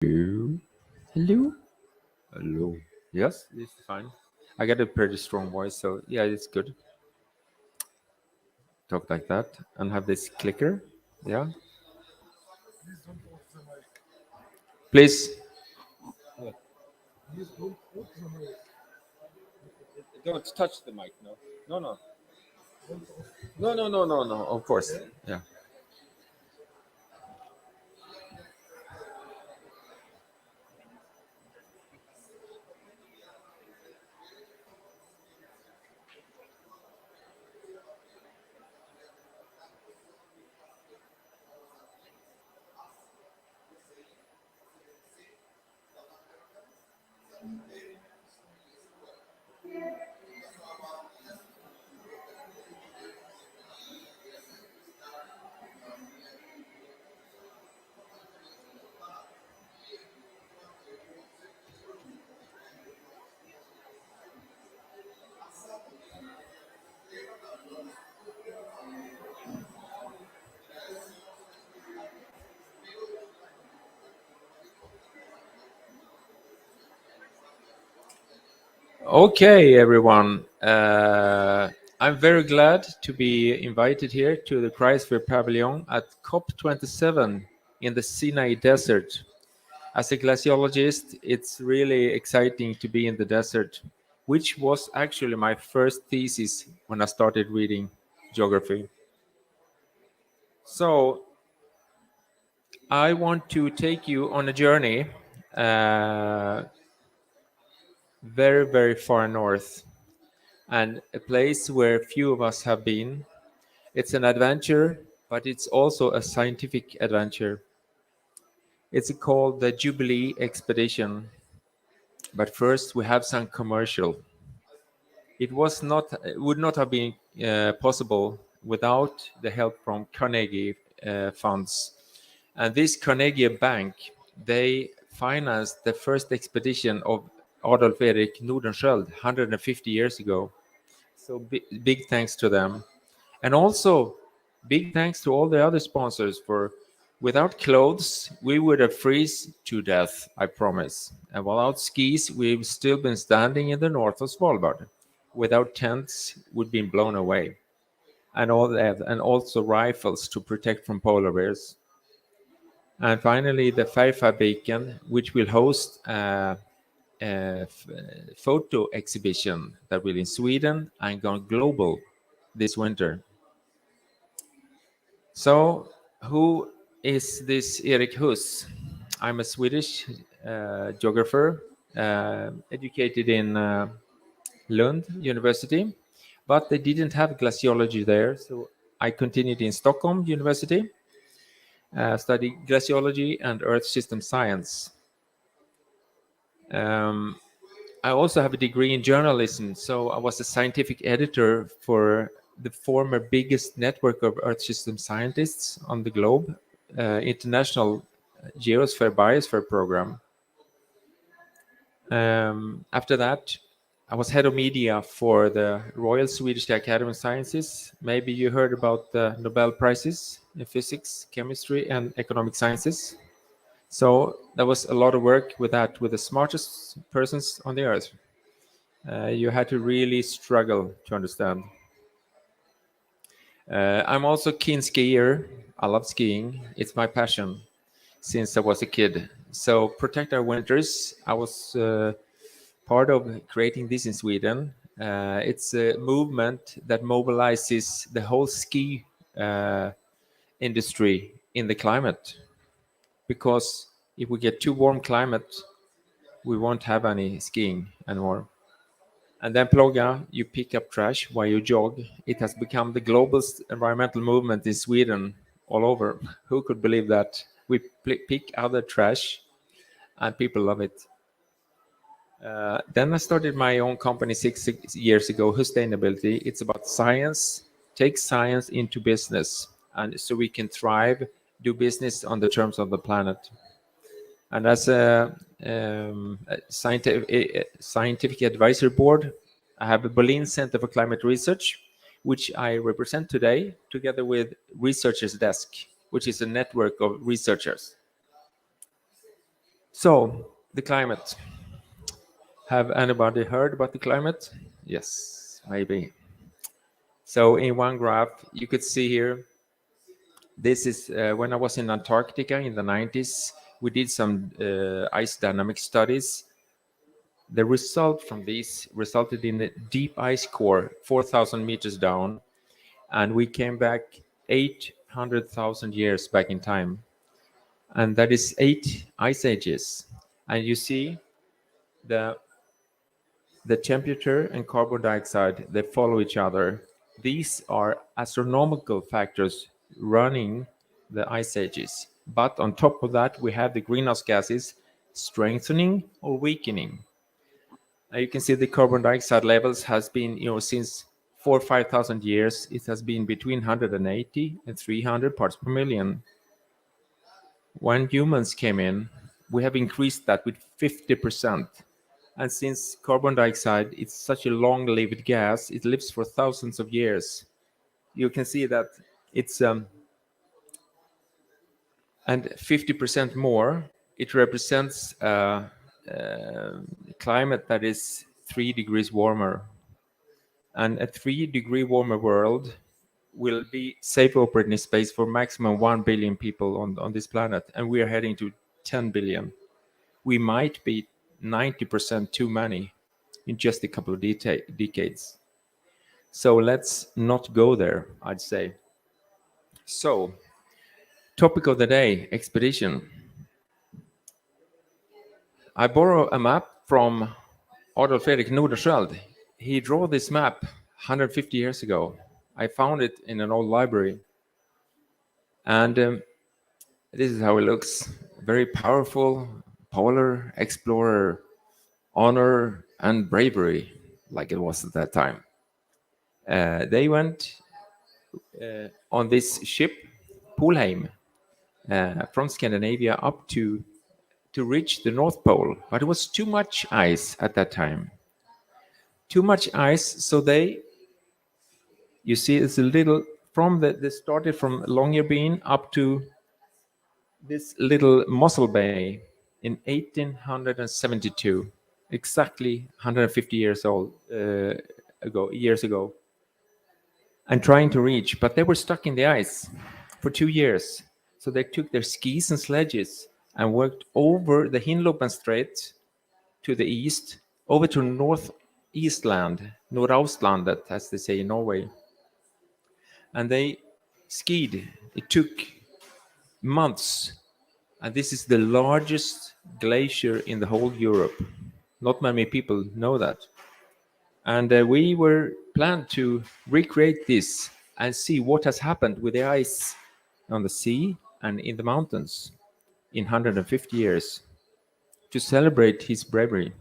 Hello? Hello? Hello. Yes, this is fine. I got a pretty strong voice, so yeah, it's good. Talk like that and have this clicker. Yeah. Please. Don't touch the mic. No. No, no. No, no, no, no, no. Of course. Yeah. Okay, everyone. I'm very glad to be invited here to the Cryosphere Pavilion at COP27 in the Sinai Desert. As a glaciologist, it's really exciting to be in the desert, which was actually my first thesis when I started reading geography. So, I want to take you on a journey uh, very, very far north and a place where few of us have been. It's an adventure, but it's also a scientific adventure. It's called the Jubilee expedition. But first, we have some commercial. It would not have been possible without the help from Carnegie funds. And this Carnegie Bank, they financed the first expedition of Adolf Erik Nordenskiöld 150 years ago. So big thanks to them. And also big thanks to all the other sponsors for without clothes, we would have freeze to death, I promise. And without skis, we've still been standing in the north of Svalbard. Without tents, we'd been blown away. And all that, and also rifles to protect from polar bears. And finally, the Färgfabriken, which will host a photo exhibition that will in Sweden and go global this winter. So, who is this Erik Huss? I'm a Swedish geographer, educated in Lund University, but they didn't have glaciology there, so I continued in Stockholm University, studied glaciology and Earth system science. Um, I also have a degree in journalism, so I was a scientific editor for the former biggest network of Earth system scientists on the globe, International Geosphere Biosphere Program. After that, I was head of media for the Royal Swedish Academy of Sciences. Maybe you heard about the Nobel Prizes in physics, chemistry, and economic sciences. So there was a lot of work with that, with the smartest persons on the earth. You had to really struggle to understand. I'm also a keen skier. I love skiing. It's my passion since I was a kid. So Protect Our Winters, I was part of creating this in Sweden. It's a movement that mobilizes the whole ski industry in the climate. Because if we get too warm climate, we won't have any skiing anymore. And then Plogga, you pick up trash while you jog. It has become the global environmental movement in Sweden all over. Who could believe that? We pick other trash and people love it. Then I started my own company 6 years ago, Sustainability. It's about science, take science into business, and so we can thrive, do business on the terms of the planet. And as a scientific advisory board, I have a Berlin Center for Climate Research, which I represent today, together with Researchers Desk, which is a network of researchers. So, the climate. Have anybody heard about the climate? Yes, maybe. So, in one graph, you could see here, this is when I was in Antarctica in the 90s. We did some ice dynamic studies. The result from these resulted in a deep ice core, 4,000 meters down, and we came back 800,000 years back in time. And that is 8 ice ages. And you see the the temperature and carbon dioxide, they follow each other. These are astronomical factors running the ice ages. But on top of that, we have the greenhouse gases strengthening or weakening. You can see the carbon dioxide levels has been, since 4 or 5 thousand years, it has been between 180 and 300 parts per million. When humans came in, we have increased that with 50%. And since carbon dioxide is such a long-lived gas, it lives for thousands of years. You can see that it's and 50% more. It represents a climate that is 3 degrees warmer, and a 3 degree warmer world will be safe operating space for maximum 1 billion people on this planet, and we are heading to 10 billion. We might be 90% too many in just a couple of decades. So let's not go there, I'd say. So, topic of the day, expedition. I borrow a map from Adolf Fredrik Nordenskiöld. He drew this map 150 years ago. I found it in an old library. And this is how it looks. Very powerful, polar explorer, honor and bravery, like it was at that time. They went on this ship, Polheim, from Scandinavia up to reach the North Pole, but it was too much ice at that time. Too much ice, so you see, it's a little from they started from Longyearbyen up to this little Mossel Bay in 1872, exactly 150 years old years ago, and trying to reach, but they were stuck in the ice for 2 years. So they took their skis and sledges and worked over the Hinlopen Strait to the east, over to Northeastland, Nordaustlandet, as they say in Norway. And they skied. It took months. And this is the largest glacier in the whole Europe. Not many people know that. And we were planned to recreate this and see what has happened with the ice on the sea and in the mountains in 150 years to celebrate his bravery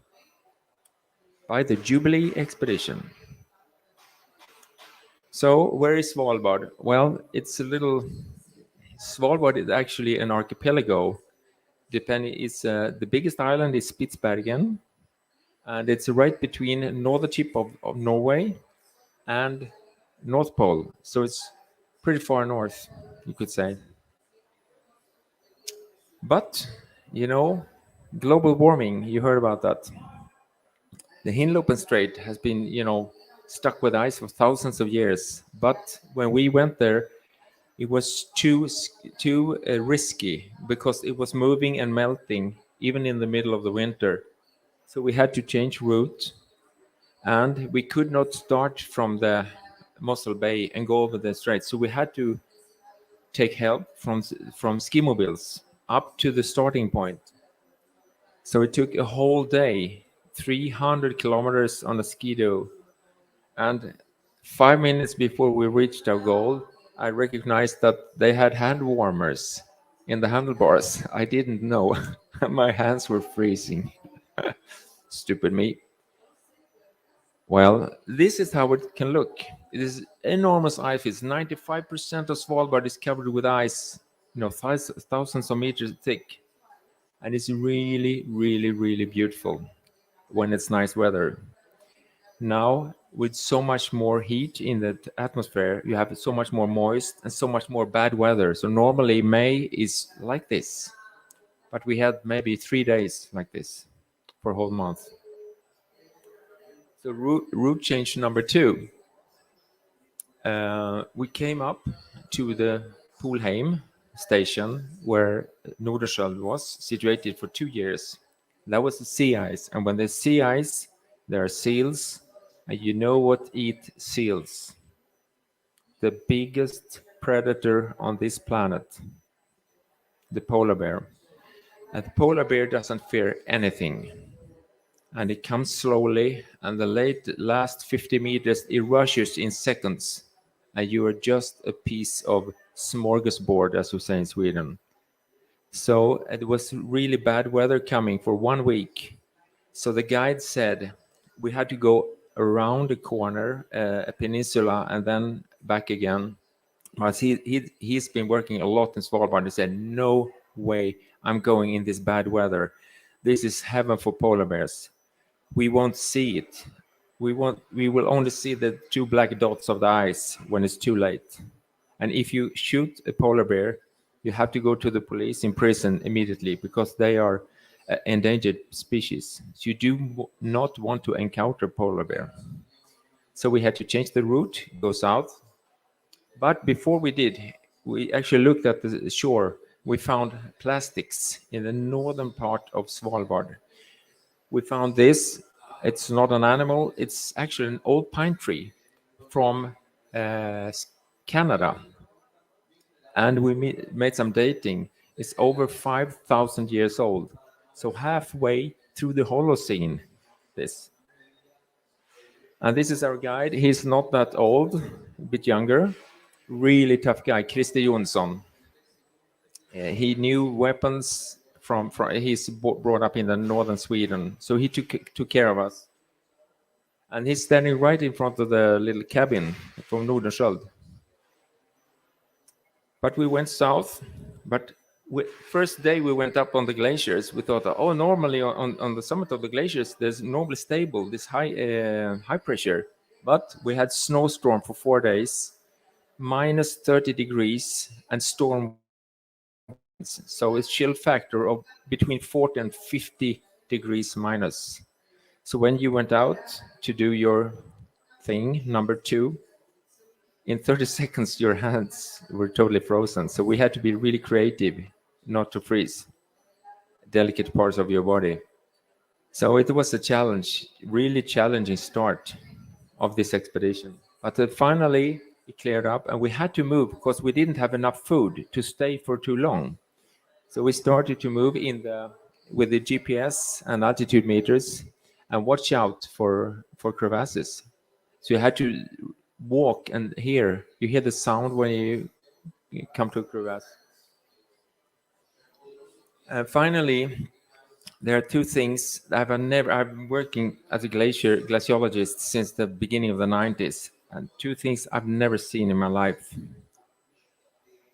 by the Jubilee expedition. So, where is Svalbard? Well, it's a little. Svalbard is actually an archipelago. Depending, it's the biggest island is Spitsbergen, and it's right between northern tip of Norway and North Pole. So it's pretty far north, you could say. But global warming. You heard about that. The Hinlopen Strait has been, stuck with ice for thousands of years. But when we went there, it was too risky because it was moving and melting even in the middle of the winter. So we had to change route, and we could not start from the Mossel Bay and go over the strait. So we had to take help from ski mobiles up to the starting point. So it took a whole day, 300 kilometers on a ski-doo, and 5 minutes before we reached our goal, I recognized that they had hand warmers in the handlebars. I didn't know. My hands were freezing. Stupid me. Well, this is how it can look. It is enormous ice fields. 95% of Svalbard is covered with ice, thousands of meters thick. And it's really, really, really beautiful when it's nice weather. Now, with so much more heat in the atmosphere, you have so much more moist and so much more bad weather. So normally May is like this. but we had maybe 3 days like this for a whole month. So route change number 2. We came up to the Polheim station where Nordenskjöld was situated for 2 years. That was the sea ice, and when there's sea ice, there are seals, and you know what eat seals? The biggest predator on this planet, the polar bear. And the polar bear doesn't fear anything. And it comes slowly, and the last 50 meters, it rushes in seconds. And you are just a piece of smorgasbord, as we say in Sweden. So it was really bad weather coming for 1 week. So the guide said we had to go around the corner, a peninsula, and then back again. But he's been working a lot in Svalbard. He said, no way I'm going in this bad weather. This is heaven for polar bears. We won't see it. We will only see the 2 black dots of the ice when it's too late. And if you shoot a polar bear, you have to go to the police in prison immediately because they are endangered species. So you do not want to encounter polar bear. So we had to change the route, go south. But before we did, we actually looked at the shore. We found plastics in the northern part of Svalbard. We found this. It's not an animal. It's actually an old pine tree from Canada. And we made some dating. It's over 5,000 years old. So halfway through the Holocene, this. And this is our guide. He's not that old, a bit younger. Really tough guy, Christer Jonsson. He knew weapons from he's brought up in the northern Sweden. So he took care of us. And he's standing right in front of the little cabin from Nordenskjöld. But we went south. But first day we went up on the glaciers, we thought, oh, normally on the summit of the glaciers, there's normally stable, this high pressure. But we had snowstorm for 4 days, minus 30 degrees, and storm winds. So it's chill factor of between 40 and 50 degrees minus. So when you went out to do your thing, number 2, in 30 seconds, your hands were totally frozen. So we had to be really creative not to freeze delicate parts of your body. So it was a challenge, really challenging start of this expedition. But finally, it cleared up and we had to move because we didn't have enough food to stay for too long. So we started to move with the GPS and altitude meters and watch out for crevasses. So you had to walk and you hear the sound when you come to a crevasse. And finally, there are 2 things I've been working as a glaciologist since the beginning of the 90s, and 2 things I've never seen in my life.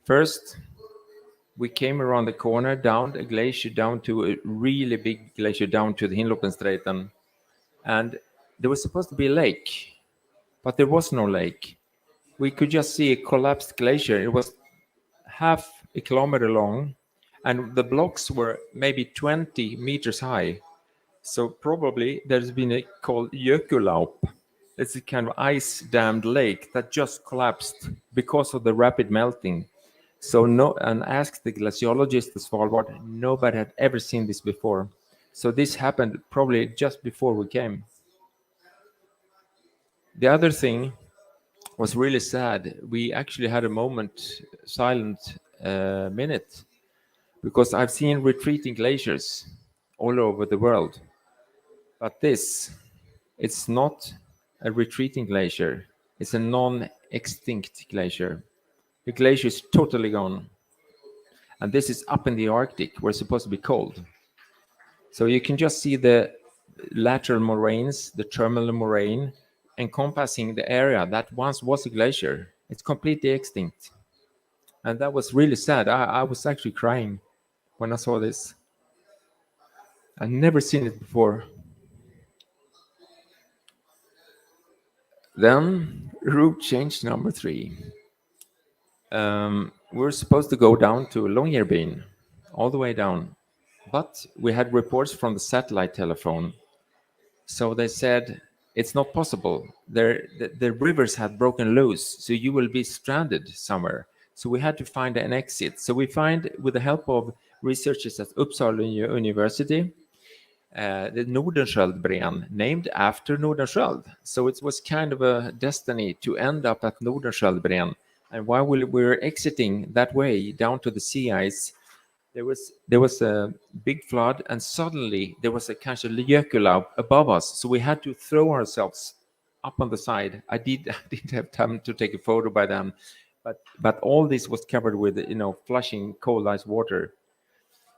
First, we came around the corner down a glacier, down to a really big glacier, down to the Hinlopensträten, and there was supposed to be a lake, but there was no lake. We could just see a collapsed glacier. It was half a kilometer long, and the blocks were maybe 20 meters high. So probably there's been a called Jökulaup. It's a kind of ice-dammed lake that just collapsed because of the rapid melting. So and asked the glaciologist at Svalbard, nobody had ever seen this before. So this happened probably just before we came. The other thing was really sad. We actually had a silent minute, because I've seen retreating glaciers all over the world. But it's not a retreating glacier. It's a non-extinct glacier. The glacier is totally gone. And this is up in the Arctic, where it's supposed to be cold. So you can just see the lateral moraines, the terminal moraine, encompassing the area that once was a glacier. It's completely extinct. And that was really sad. I was actually crying when I saw this. I'd never seen it before. Then route change number 3. We're supposed to go down to Longyearbyen, all the way down. but we had reports from the satellite telephone. So they said it's not possible. The rivers had broken loose, so you will be stranded somewhere. So we had to find an exit. So we find, with the help of researchers at Uppsala University, the Nordenskjöldbren, named after Nordenskjöld. So it was kind of a destiny to end up at Nordenskjöldbren. And while we were exiting that way down to the sea ice, there was a big flood, and suddenly there was a kind of Jökull above us. So we had to throw ourselves up on the side. I didn't have time to take a photo by then, but all this was covered with flushing cold ice water.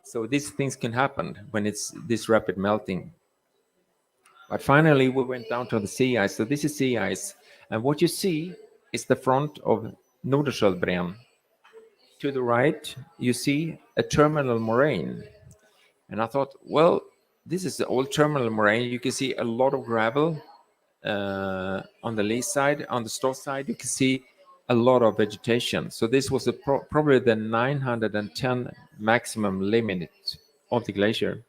So these things can happen when it's this rapid melting. But finally, we went down to the sea ice. So this is sea ice, and what you see is the front of Nordenskjöldbren. To the right, you see a terminal moraine. And I thought, well, this is the old terminal moraine. You can see a lot of gravel on the lee side. On the storth side, you can see a lot of vegetation. So this was probably the 910 maximum limit of the glacier.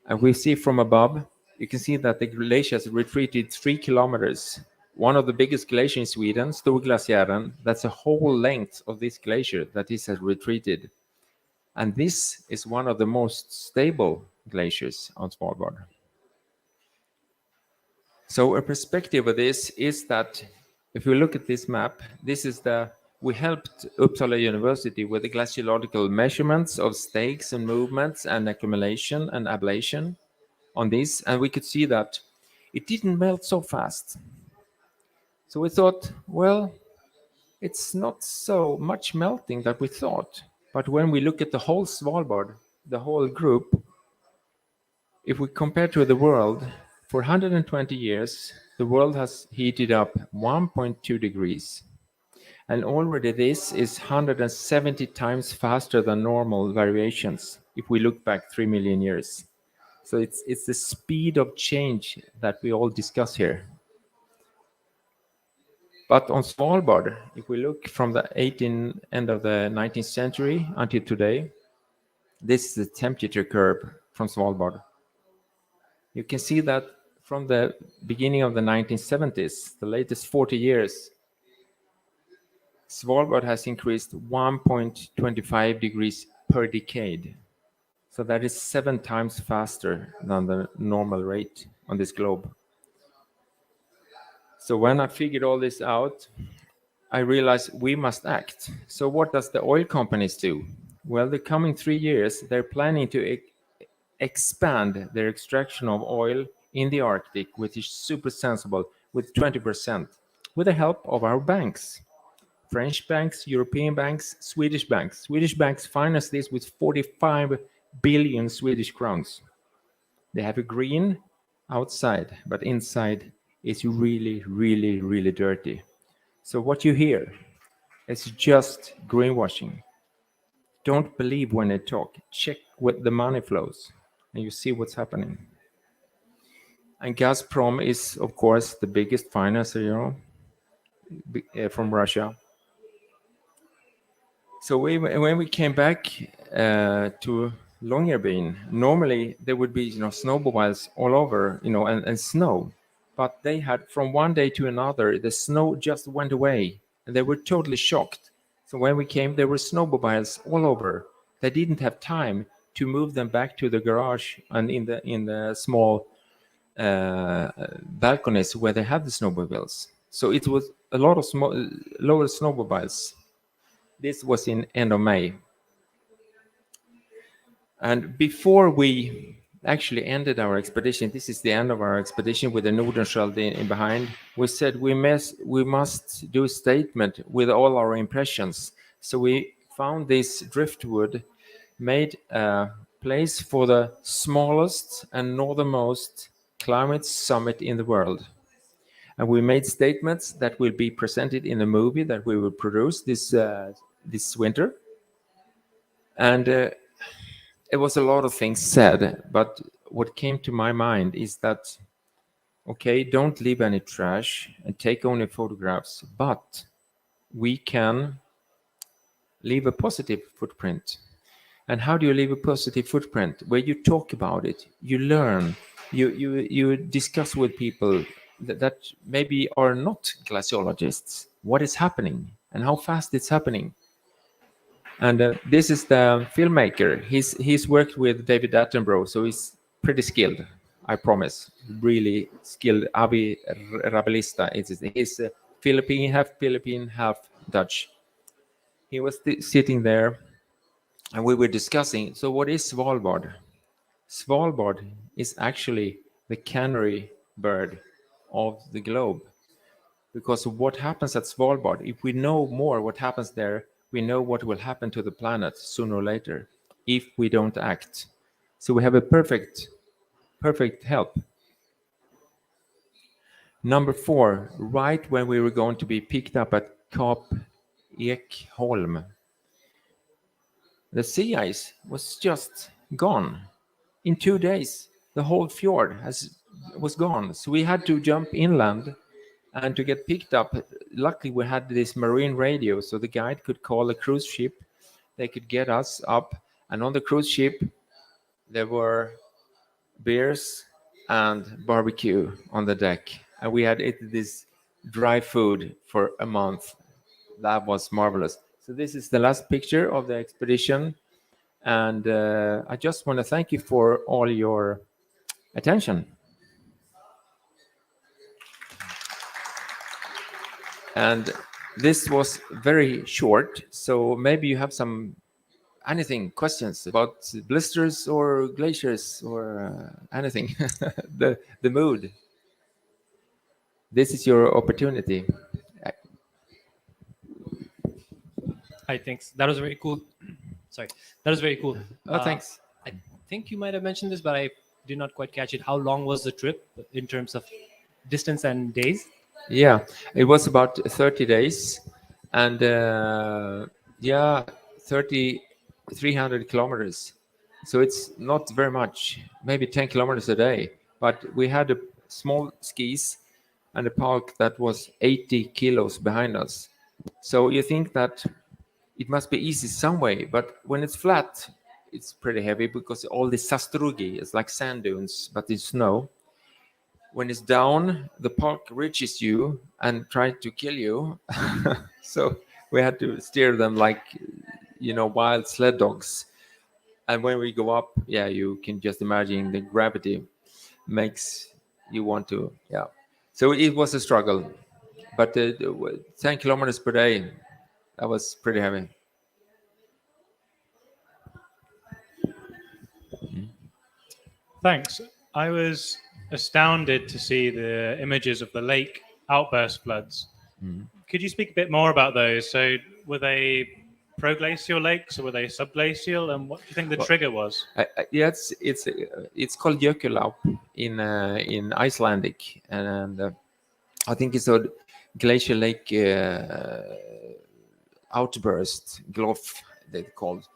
And we see from above, you can see that the glacier has retreated 3 kilometers. One of the biggest glaciers in Sweden, Storglaciären, that's the whole length of this glacier that this has retreated. And this is one of the most stable glaciers on Svalbard. So a perspective of this is that if you look at this map, we helped Uppsala University with the glaciological measurements of stakes and movements and accumulation and ablation on this, and we could see that it didn't melt so fast. So we thought, well, it's not so much melting that we thought. But when we look at the whole Svalbard, the whole group, if we compare to the world, for 120 years, the world has heated up 1.2 degrees. And already this is 170 times faster than normal variations if we look back 3 million years. So it's the speed of change that we all discuss here. But on Svalbard, if we look from the end of the 19th century until today, this is the temperature curve from Svalbard. You can see that from the beginning of the 1970s, the latest 40 years, Svalbard has increased 1.25 degrees per decade. So that is 7 times faster than the normal rate on this globe. So when I figured all this out, I realized we must act. So what does the oil companies do? Well, the coming 3 years, they're planning to expand their extraction of oil in the Arctic, which is super sensible, with 20%, with the help of our banks. French banks, European banks, Swedish banks. Swedish banks finance this with 45 billion Swedish crowns. They have a green outside, but inside is really, really, really dirty. So what you hear is just greenwashing. Don't believe when they talk. Check where the money flows, and you see what's happening. And Gazprom is, of course, the biggest financer, from Russia. So when we came back to Longyearbyen, normally there would be snowmobiles all over, and snow. But they had, from one day to another, the snow just went away, and they were totally shocked. So when we came, there were snowmobiles all over. They didn't have time to move them back to the garage and in the small balconies where they have the snowmobiles. So it was a lot of lower snowmobiles. This was in end of May. And before we actually ended our expedition, this is the end of our expedition with the Nordenskjöld in behind, we said we must do a statement with all our impressions. So we found this driftwood, made a place for the smallest and northernmost climate summit in the world. And we made statements that will be presented in a movie that we will produce this winter. And it was a lot of things said, but what came to my mind is that, okay, don't leave any trash and take only photographs, but we can leave a positive footprint. And how do you leave a positive footprint? Where you talk about it, you learn, you discuss with people that maybe are not glaciologists what is happening and how fast it's happening. And this is the filmmaker. He's worked with David Attenborough, so he's pretty skilled. I promise, really skilled. Avi Rabelista. He's Philippine, half Dutch. He was sitting there, and we were discussing. So, what is Svalbard? Svalbard is actually the canary bird of the globe, because of what happens at Svalbard. If we know more what happens there, we know what will happen to the planet sooner or later if we don't act. So we have a perfect help. Number 4, right when we were going to be picked up at Cape Ekholm, the sea ice was just gone. In 2 days, the whole fjord was gone. So we had to jump inland and to get picked up. Luckily, we had this marine radio, so the guide could call a cruise ship. They could get us up, and on the cruise ship, there were beers and barbecue on the deck, and we had eaten this dry food for a month. That was marvelous. So this is the last picture of the expedition, and I just want to thank you for all your attention. And this was very short, so maybe you have some anything questions about blisters or glaciers or anything. The mood. This is your opportunity. I think that was very cool. Sorry, that was very cool. Oh, thanks. I think you might have mentioned this, but I did not quite catch it. How long was the trip in terms of distance and days? Yeah, it was about 30 days, and yeah, 300 kilometers. So it's not very much, maybe 10 kilometers a day. But we had a small skis and a park that was 80 kilos behind us. So you think that it must be easy some way, but when it's flat, it's pretty heavy because all the sastrugi is like sand dunes, but it's snow. When it's down, the park reaches you and tries to kill you. So we had to steer them like, wild sled dogs. And when we go up, yeah, you can just imagine the gravity makes you want to, yeah. So it was a struggle, but 10 kilometers per day, that was pretty heavy. Thanks. I was astounded to see the images of the lake outburst floods. Could you speak a bit more about those? So were they proglacial lakes or were they subglacial? And what do you think the trigger was? Yeah, it's called Jökulá in Icelandic, and I think it's a glacial lake outburst, Glof, they called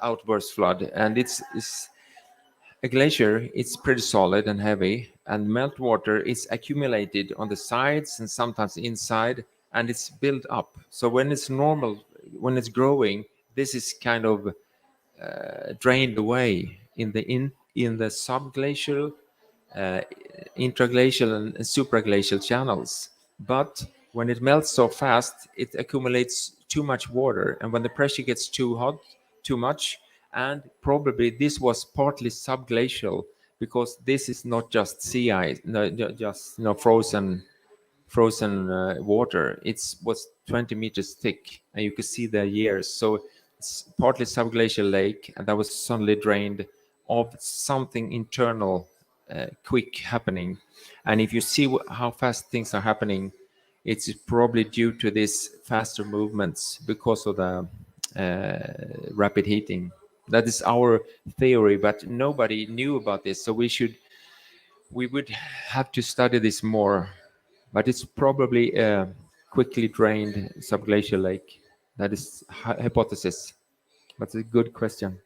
outburst flood, and it's a glacier. It's pretty solid and heavy, and meltwater is accumulated on the sides and sometimes inside, and it's built up. So when it's normal, when it's growing, this is kind of drained away in the subglacial, uh, intraglacial, and supraglacial channels. But when it melts so fast, it accumulates too much water, and when the pressure gets too hot, too much, and probably this was partly subglacial because this is not just sea ice, no, just frozen water. It was 20 meters thick, and you could see the years. So it's partly subglacial lake, and that was suddenly drained of something internal, quick happening. And if you see how fast things are happening, it's probably due to these faster movements because of the rapid heating. That is our theory, but nobody knew about this. So we would have to study this more. But it's probably a quickly drained subglacial lake. That is hypothesis. But it's a good question.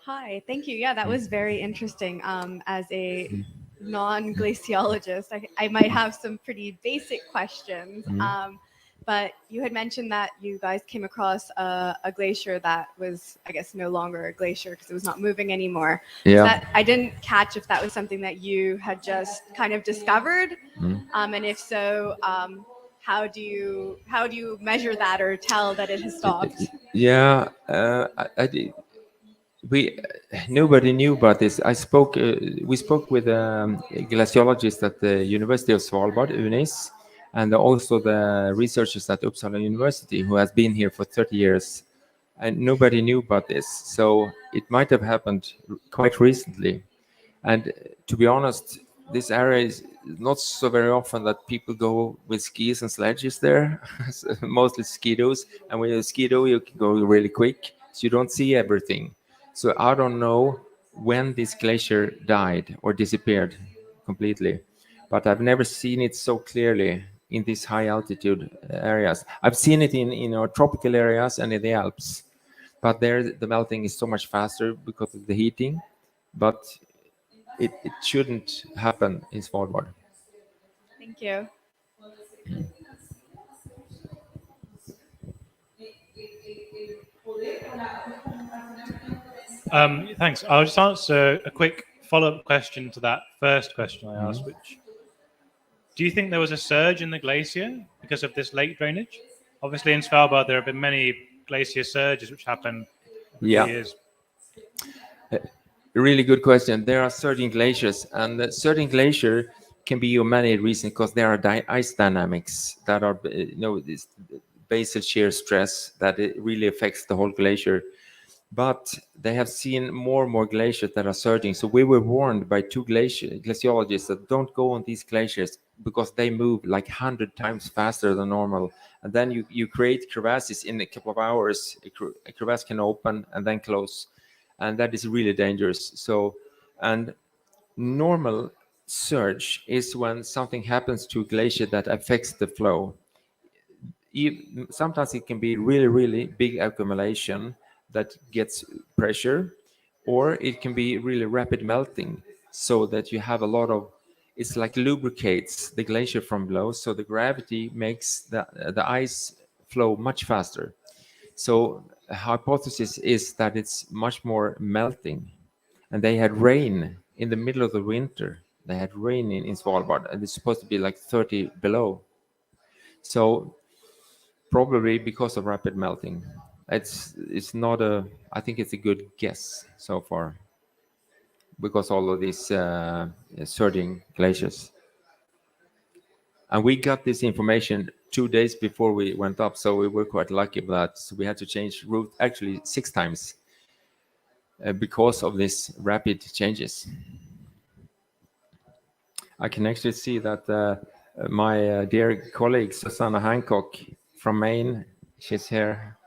Hi, thank you. Yeah, that was very interesting. As a non-glaciologist, I might have some pretty basic questions. But you had mentioned that you guys came across a glacier that was, I guess, no longer a glacier because it was not moving anymore. Yeah. I didn't catch if that was something that you had just kind of discovered, and if so, how do you measure that or tell that it has stopped? Yeah, we nobody knew about this. We spoke with a glaciologist at the University of Svalbard, UNIS, and also the researchers at Uppsala University who has been here for 30 years, and nobody knew about this. So it might have happened quite recently. And to be honest, this area is not so very often that people go with skis and sledges there, mostly skidos. And with a skido, you can go really quick, so you don't see everything. So I don't know when this glacier died or disappeared completely, but I've never seen it so clearly in these high altitude areas. I've seen it in our tropical areas and in the Alps, but there the melting is so much faster because of the heating. But it shouldn't happen in Svalbard. Thank you. Thanks. I'll just answer a quick follow-up question to that first question I asked, which do you think there was a surge in the glacier because of this lake drainage? Obviously, in Svalbard, there have been many glacier surges which happen over Yeah. the years. Really good question. There are certain glaciers, and the certain glacier can be of many reasons because there are ice dynamics that are, this basal shear stress that it really affects the whole glacier. But they have seen more and more glaciers that are surging. So we were warned by two glaciologists that don't go on these glaciers because they move like 100 times faster than normal. And then you create crevasses in a couple of hours. A crevasse can open and then close. And that is really dangerous. So, and normal surge is when something happens to a glacier that affects the flow. Sometimes it can be really, really big accumulation that gets pressure, or it can be really rapid melting so that you have a lot of, it's like lubricates the glacier from below, so the gravity makes the ice flow much faster. So a hypothesis is that it's much more melting. And they had rain in the middle of the winter. They had rain in Svalbard, and it's supposed to be like 30 below. So probably because of rapid melting. It's not a, I think it's a good guess so far, because all of these surging glaciers. And we got this information 2 days before we went up, so we were quite lucky about that. So we had to change route actually 6 times because of these rapid changes. I can actually see that my dear colleague Susanna Hancock from Maine, she's here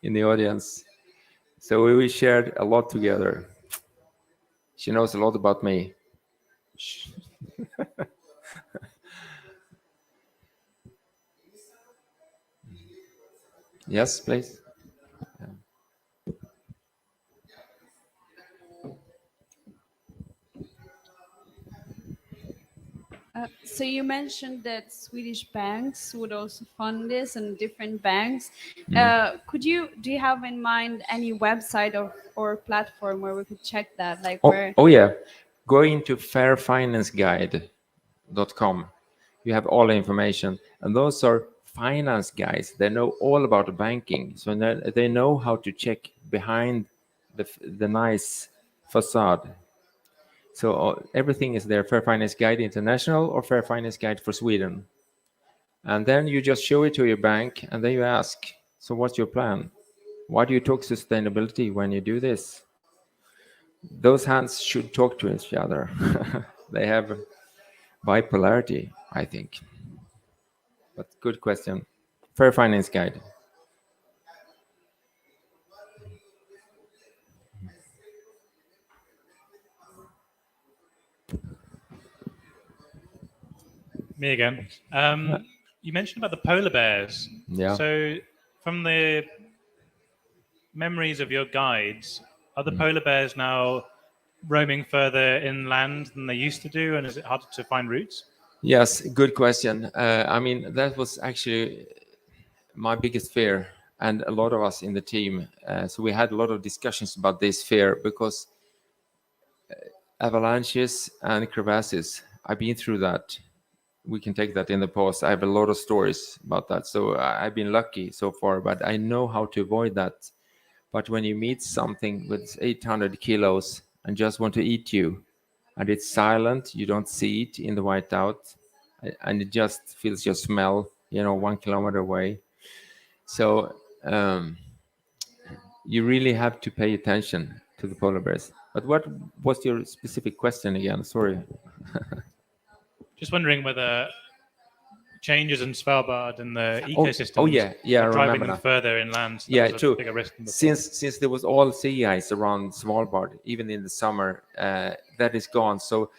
in the audience. So we shared a lot together. She knows a lot about me. Yes, please. So you mentioned that Swedish banks would also fund this, and different banks. Do you have in mind any website or platform where we could check that? Like where? Oh yeah, go into fairfinanceguide.com. You have all the information, and those are finance guys. They know all about banking, so they know how to check behind the nice facade. So everything is there, Fair Finance Guide International or Fair Finance Guide for Sweden. And then you just show it to your bank, and then you ask, so what's your plan? Why do you talk sustainability when you do this? Those hands should talk to each other. They have bipolarity, I think. But good question. Fair Finance Guide. Me again. You mentioned about the polar bears. Yeah. So, from the memories of your guides, are the polar bears now roaming further inland than they used to do, and is it harder to find routes? Yes, good question. I mean, that was actually my biggest fear, and a lot of us in the team. So we had a lot of discussions about this fear because avalanches and crevasses, I've been through that. We can take that in the post. I have a lot of stories about that. So I've been lucky so far, but I know how to avoid that. But when you meet something with 800 kilos and just want to eat you, and it's silent, you don't see it in the whiteout, and it just feels your smell, 1 kilometer away. So you really have to pay attention to the polar bears. But what was your specific question again? Sorry. Just wondering whether changes in Svalbard and the Oh, ecosystems yeah, I are driving remember them now. further inland. So Yeah, there's a true. bigger risk than before. Since there was all sea ice around Svalbard, even in the summer, that is gone. So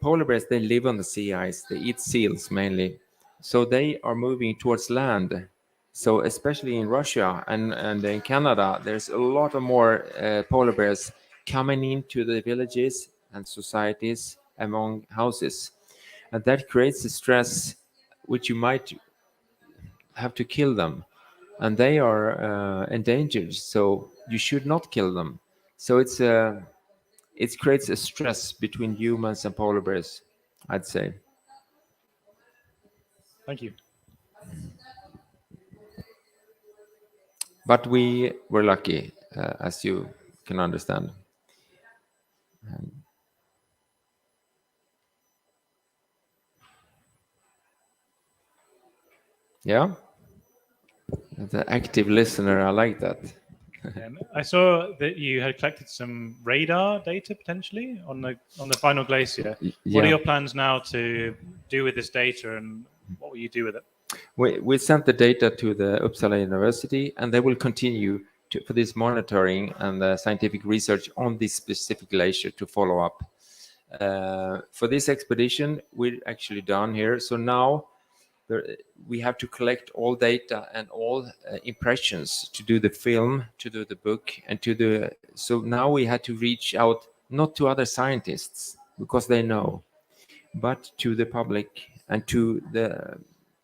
polar bears, they live on the sea ice. They eat seals mainly. So they are moving towards land. So especially in Russia and in Canada, there's a lot of more polar bears coming into the villages and societies among houses, and that creates a stress which you might have to kill them, and they are endangered, so you should not kill them. So it creates a stress between humans and polar bears, I'd say. Thank you. But we were lucky, as you can understand. Yeah, the active listener, I like that. I saw that you had collected some radar data potentially on the final glacier. What Yeah. are your plans now to do with this data, and what will you do with it? We sent the data to the Uppsala University, and they will continue for this monitoring and scientific research on this specific glacier to follow up. For this expedition, we're actually done here. So now we have to collect all data and all impressions to do the film, to do the book, and so now we had to reach out not to other scientists because they know, but to the public and to the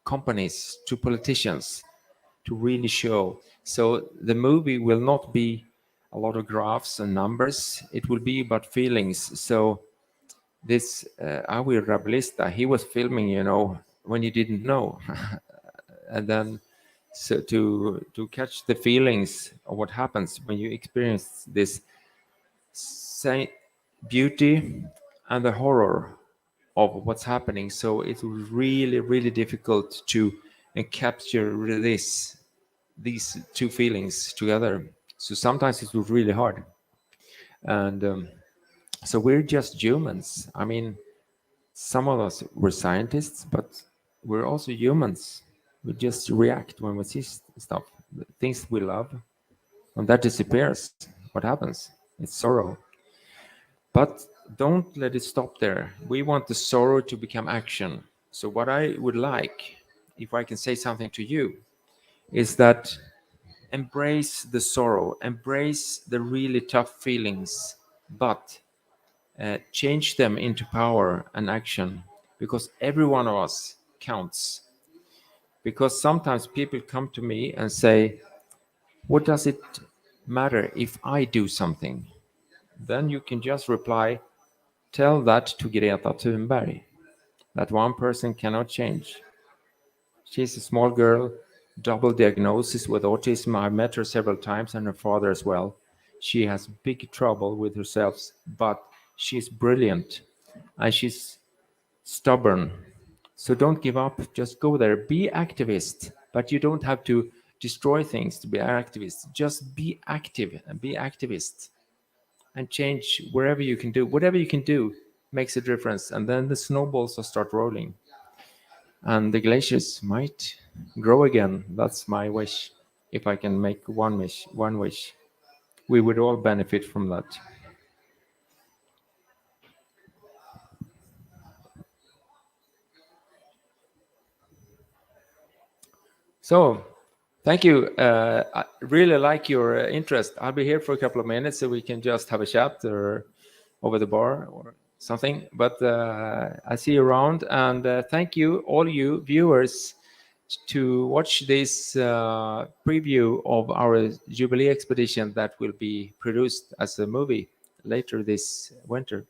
companies, to politicians, to really show. So the movie will not be a lot of graphs and numbers. It will be about feelings. So this Awi Rablista, he was filming, when you didn't know. And then so to catch the feelings of what happens when you experience this beauty and the horror of what's happening. So it was really, really difficult to capture these two feelings together. So sometimes it was really hard. And so we're just humans. I mean, some of us were scientists, but we're also humans. We just react when we see stuff, things we love. When that disappears, what happens? It's sorrow. But don't let it stop there. We want the sorrow to become action. So what I would like, if I can say something to you, is that embrace the sorrow, embrace the really tough feelings, but change them into power and action, because every one of us counts. Because sometimes people come to me and say, what does it matter if I do something? Then you can just reply, tell that to Greta Thunberg. That one person cannot change. She's a small girl, double diagnosis with autism. I've met her several times, and her father as well. She has big trouble with herself, but she's brilliant and she's stubborn. So don't give up. Just go there. Be activist, but you don't have to destroy things to be an activist. Just be active and be activist and change wherever you can do. Whatever you can do makes a difference, and then the snowballs will start rolling. And the glaciers might grow again. That's my wish. If I can make one wish, we would all benefit from that. So, thank you. I really like your interest. I'll be here for a couple of minutes so we can just have a chat, or over the bar or something. But I see you around, and thank you, all you viewers, to watch this preview of our Jubilee expedition that will be produced as a movie later this winter.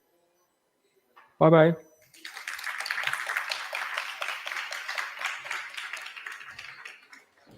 Bye bye.